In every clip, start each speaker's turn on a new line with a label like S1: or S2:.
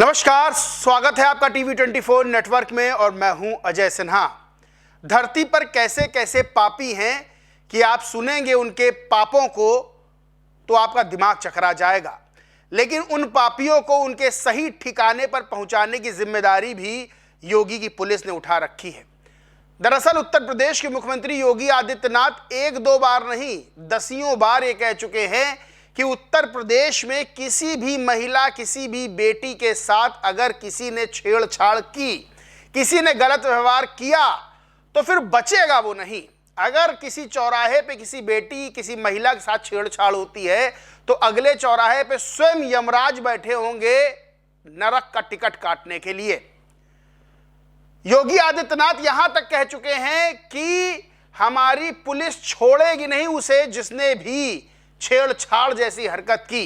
S1: नमस्कार, स्वागत है आपका टीवी 24 नेटवर्क में और मैं हूं अजय सिन्हा। धरती पर कैसे कैसे पापी हैं कि आप सुनेंगे उनके पापों को तो आपका दिमाग चकरा जाएगा, लेकिन उन पापियों को उनके सही ठिकाने पर पहुंचाने की जिम्मेदारी भी योगी की पुलिस ने उठा रखी है। दरअसल उत्तर प्रदेश के मुख्यमंत्री योगी आदित्यनाथ एक दो बार नहीं, दसियों बार ये कह चुके हैं कि उत्तर प्रदेश में किसी भी महिला, किसी भी बेटी के साथ अगर किसी ने छेड़छाड़ की, किसी ने गलत व्यवहार किया तो फिर बचेगा वो नहीं। अगर किसी चौराहे पे किसी बेटी, किसी महिला के साथ छेड़छाड़ होती है तो अगले चौराहे पे स्वयं यमराज बैठे होंगे नरक का टिकट काटने के लिए। योगी आदित्यनाथ यहां तक कह चुके हैं कि हमारी पुलिस छोड़ेगी नहीं उसे जिसने भी छेड़छाड़ जैसी हरकत की।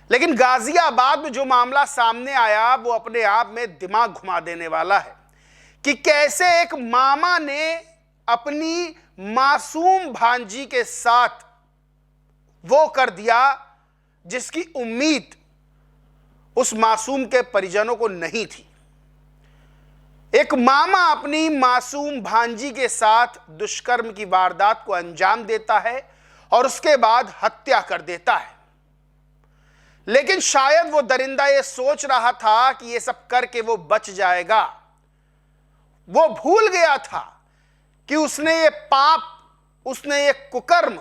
S1: लेकिन गाजियाबाद में जो मामला सामने आया वो अपने आप में दिमाग घुमा देने वाला है कि कैसे एक मामा ने अपनी मासूम भांजी के साथ वो कर दिया जिसकी उम्मीद उस मासूम के परिजनों को नहीं थी। एक मामा अपनी मासूम भांजी के साथ दुष्कर्म की वारदात को अंजाम देता है और उसके बाद हत्या कर देता है। लेकिन शायद वो दरिंदा ये सोच रहा था कि ये सब करके वो बच जाएगा। वो भूल गया था कि उसने ये पाप, उसने ये कुकर्म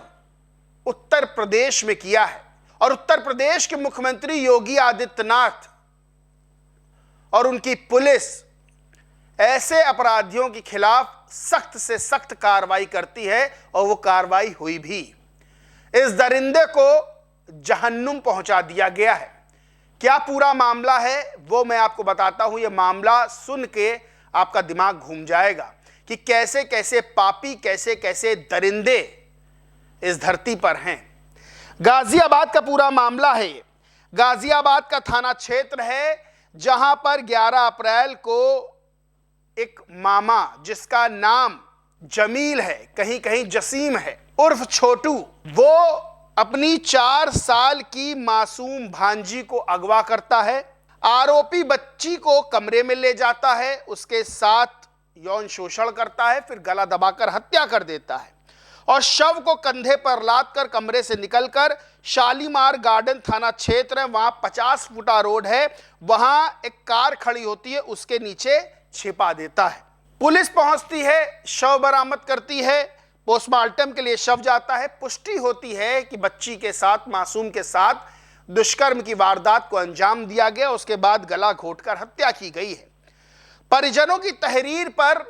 S1: उत्तर प्रदेश में किया है और उत्तर प्रदेश के मुख्यमंत्री योगी आदित्यनाथ और उनकी पुलिस ऐसे अपराधियों के खिलाफ सख्त से सख्त कार्रवाई करती है और वो कार्रवाई हुई भी। इस दरिंदे को जहन्नुम पहुंचा दिया गया है। क्या पूरा मामला है वो मैं आपको बताता हूं। यह मामला सुन के आपका दिमाग घूम जाएगा कि कैसे कैसे पापी, कैसे कैसे दरिंदे इस धरती पर हैं। गाजियाबाद का पूरा मामला है। गाजियाबाद का थाना क्षेत्र है जहां पर 11 अप्रैल को एक मामा जिसका नाम जमील है, कहीं कहीं जसीम है, उर्फ छोटू, वो अपनी 4 साल की मासूम भांजी को अगवा करता है। आरोपी बच्ची को कमरे में ले जाता है, उसके साथ यौन शोषण करता है, फिर गला दबाकर हत्या कर देता है और शव को कंधे पर लाद कर कमरे से निकलकर शालीमार गार्डन थाना क्षेत्र है, वहां 50 फुटा रोड है, वहां एक कार खड़ी होती है, उसके नीचे छिपा देता है। पुलिस पहुंचती है, शव बरामद करती है, पोस्टमार्टम के लिए शव जाता है। पुष्टि होती है कि बच्ची के साथ, मासूम के साथ दुष्कर्म की वारदात को अंजाम दिया गया, उसके बाद गला घोंटकर हत्या की गई है। परिजनों की तहरीर पर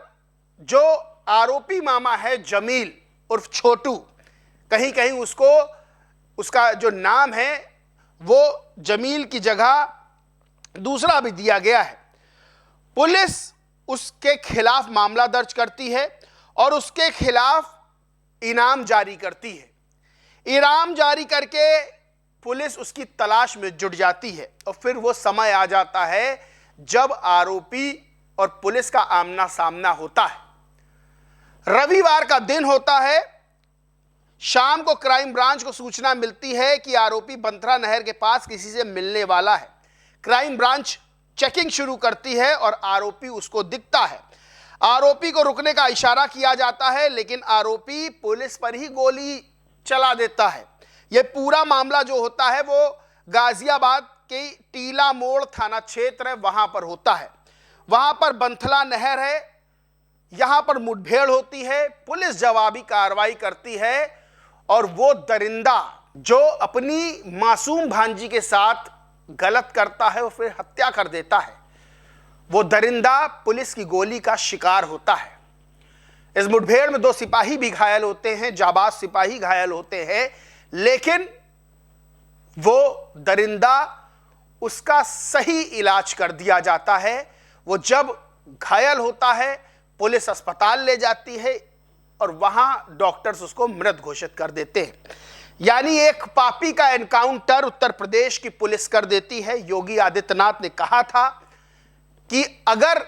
S1: जो आरोपी मामा है जमील उर्फ छोटू, कहीं कहीं उसको उसका जो नाम है वो जमील की जगह दूसरा भी दिया गया है। पुलिस उसके खिलाफ मामला दर्ज करती है और उसके खिलाफ इनाम जारी करती है। इनाम जारी करके पुलिस उसकी तलाश में जुट जाती है और फिर वो समय आ जाता है जब आरोपी और पुलिस का आमना सामना होता है। रविवार का दिन होता है। शाम को क्राइम ब्रांच को सूचना मिलती है कि आरोपी बंथरा नहर के पास किसी से मिलने वाला है। क्राइम ब्रांच चेकिंग शुरू करती है और आरोपी उसको दिखता है। आरोपी को रुकने का इशारा किया जाता है, लेकिन आरोपी पुलिस पर ही गोली चला देता है। यह पूरा मामला जो होता है वो गाजियाबाद के टीला मोड़ थाना क्षेत्र है, वहां पर होता है। वहां पर बंथला नहर है, यहां पर मुठभेड़ होती है। पुलिस जवाबी कार्रवाई करती है और वो दरिंदा जो अपनी मासूम भांजी के साथ गलत करता है और फिर हत्या कर देता है, वो दरिंदा पुलिस की गोली का शिकार होता है। इस मुठभेड़ में 2 सिपाही भी घायल होते हैं, जाबाज सिपाही घायल होते हैं, लेकिन वो दरिंदा, उसका सही इलाज कर दिया जाता है। वो जब घायल होता है पुलिस अस्पताल ले जाती है और वहां डॉक्टर्स उसको मृत घोषित कर देते हैं। यानी एक पापी का एनकाउंटर उत्तर प्रदेश की पुलिस कर देती है। योगी आदित्यनाथ ने कहा था कि अगर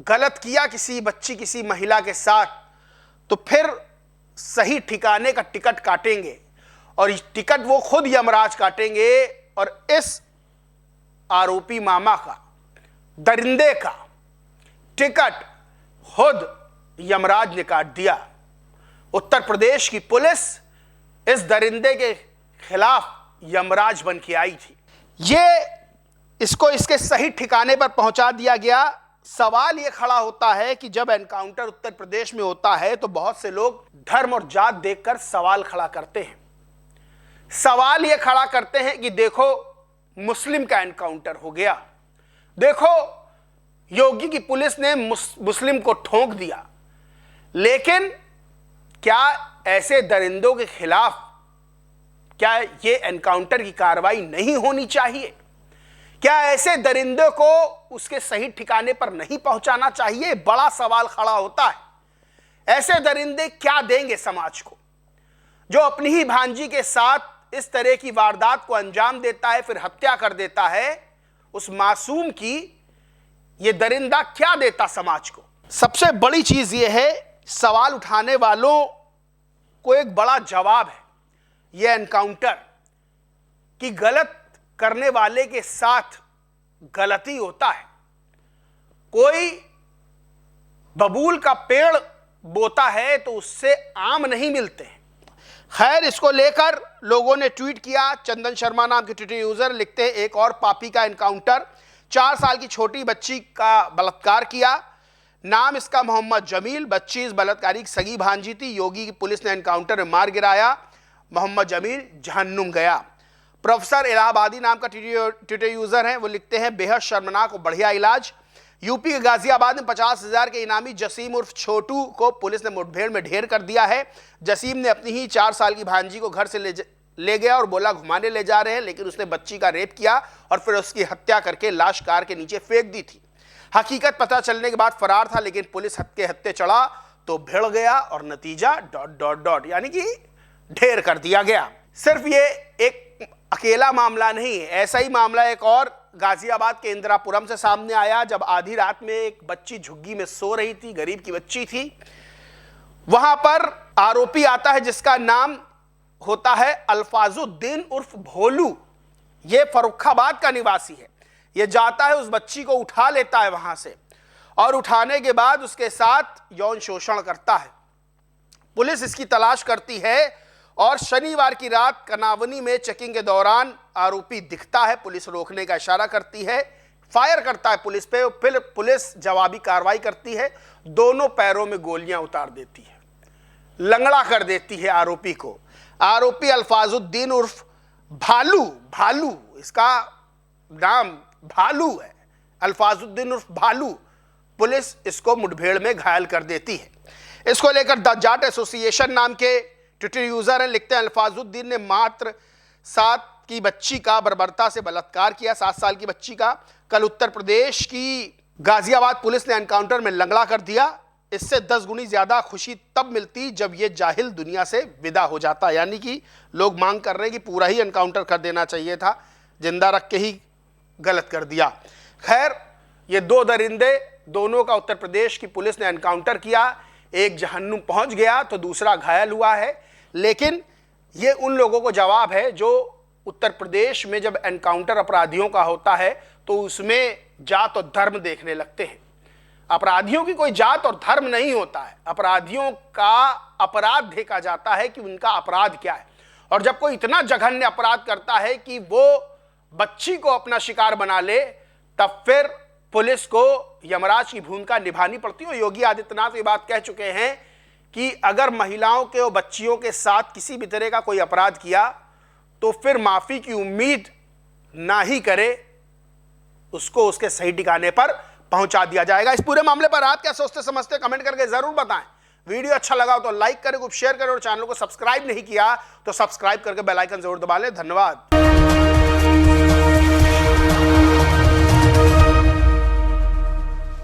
S1: गलत किया किसी बच्ची, किसी महिला के साथ तो फिर सही ठिकाने का टिकट काटेंगे और टिकट वो खुद यमराज काटेंगे और इस आरोपी मामा का दरिंदे का टिकट खुद यमराज ने काट दिया। उत्तर प्रदेश की पुलिस इस दरिंदे के खिलाफ यमराज बन के आई थी। इसको इसके सही ठिकाने पर पहुंचा दिया गया। सवाल यह खड़ा होता है कि जब एनकाउंटर उत्तर प्रदेश में होता है तो बहुत से लोग धर्म और जात देखकर सवाल खड़ा करते हैं। सवाल यह खड़ा करते हैं कि देखो मुस्लिम का एनकाउंटर हो गया, देखो योगी की पुलिस ने मुस्लिम को ठोंक दिया। लेकिन क्या ऐसे दरिंदों के खिलाफ क्या ये एनकाउंटर की कार्रवाई नहीं होनी चाहिए? क्या ऐसे दरिंदे को उसके सही ठिकाने पर नहीं पहुंचाना चाहिए? बड़ा सवाल खड़ा होता है। ऐसे दरिंदे क्या देंगे समाज को? जो अपनी ही भांजी के साथ इस तरह की वारदात को अंजाम देता है, फिर हत्या कर देता है उस मासूम की, ये दरिंदा क्या देता समाज को? सबसे बड़ी चीज यह है, सवाल उठाने वालों को एक बड़ा जवाब है यह एनकाउंटर कि गलत करने वाले के साथ गलती होता है। कोई बबूल का पेड़ बोता है तो उससे आम नहीं मिलते हैं। खैर, इसको लेकर लोगों ने ट्वीट किया। चंदन शर्मा नाम के ट्विटर यूजर लिखते हैं, एक और पापी का एनकाउंटर, 4 साल की छोटी बच्ची का बलात्कार किया। नाम इसका मोहम्मद जमील, बच्ची इस बलात्कारी की सगी भांजी थी। योगी की पुलिस ने एनकाउंटर में मार गिराया। मोहम्मद जमील जहन्नुम गया। प्रोफेसर इलाहाबादी नाम का ट्विटर यूजर है, वो लिखते हैं, बेहद शर्मनाक और बढ़िया इलाज। यूपी के गाजियाबाद में 50,000 के इनामी जसीम उर्फ छोटू को पुलिस ने मुठभेड़ में ढेर कर दिया है। जसीम ने अपनी ही 4 साल की भांजी को घर से ले गया और बोला घुमाने ले जा रहे हैं, लेकिन उसने बच्ची का रेप किया और फिर उसकी हत्या करके लाश कार के नीचे फेंक दी थी। हकीकत पता चलने के बाद फरार था, लेकिन पुलिस हत्थे चढ़ा तो भिड़ गया और नतीजा ... यानी कि ढेर कर दिया गया। सिर्फ ये एक अकेला मामला नहीं है, ऐसा ही मामला एक और गाजियाबाद के इंदिरापुरम से सामने आया, जब आधी रात में एक बच्ची झुग्गी में सो रही थी, गरीब की बच्ची थी। वहां पर आरोपी आता है जिसका नाम होता है अल्फाजुद्दीन उर्फ भोलू। ये फर्रुखाबाद का निवासी है। ये जाता है, उस बच्ची को उठा लेता है वहां से और उठाने के बाद उसके साथ यौन शोषण करता है। पुलिस इसकी तलाश करती है और शनिवार की रात कनावनी में चेकिंग के दौरान आरोपी दिखता है। पुलिस रोकने का इशारा करती है, फायर करता है पुलिस पे, फिर पुलिस जवाबी कार्रवाई करती है। दोनों पैरों में गोलियां उतार देती है, लंगड़ा कर देती है आरोपी को। आरोपी अल्फाजुद्दीन उर्फ भालू, इसका नाम भालू है, अल्फाजुद्दीन उर्फ भालू। पुलिस इसको मुठभेड़ में घायल कर देती है। इसको लेकर द जाट एसोसिएशन नाम के ट्विटर यूजर हैं, लिखते हैं, अल्फाजुद्दीन ने मात्र 7 की बच्ची का बर्बरता से बलात्कार किया, 7 साल की बच्ची का। कल उत्तर प्रदेश की गाजियाबाद पुलिस ने एनकाउंटर में लंगड़ा कर दिया। इससे 10 गुनी ज्यादा खुशी तब मिलती जब यह जाहिल दुनिया से विदा हो जाता। यानी कि लोग मांग कर रहे हैं कि पूरा ही एनकाउंटर कर देना चाहिए था, जिंदा रख के ही गलत कर दिया। खैर, ये 2 दरिंदे, दोनों का उत्तर प्रदेश की पुलिस ने एनकाउंटर किया। एक जहन्नुम पहुंच गया तो दूसरा घायल हुआ है। लेकिन ये उन लोगों को जवाब है जो उत्तर प्रदेश में जब एनकाउंटर अपराधियों का होता है तो उसमें जात और धर्म देखने लगते हैं। अपराधियों की कोई जात और धर्म नहीं होता है। अपराधियों का अपराध देखा जाता है कि उनका अपराध क्या है। और जब कोई इतना जघन्य अपराध करता है कि वो बच्ची को अपना शिकार बना ले, तब फिर पुलिस को यमराज की भूमिका निभानी पड़ती है। योगी आदित्यनाथ ये बात कह चुके हैं कि अगर महिलाओं के और बच्चियों के साथ किसी भी तरह का कोई अपराध किया तो फिर माफी की उम्मीद ना ही करे, उसको उसके सही ठिकाने पर पहुंचा दिया जाएगा। इस पूरे मामले पर आप क्या सोचते समझते कमेंट करके जरूर बताएं। वीडियो अच्छा लगा हो तो लाइक करें, खूब शेयर करें और चैनल को सब्सक्राइब नहीं किया तो सब्सक्राइब करके बेल आइकन जरूर दबा लें। धन्यवाद।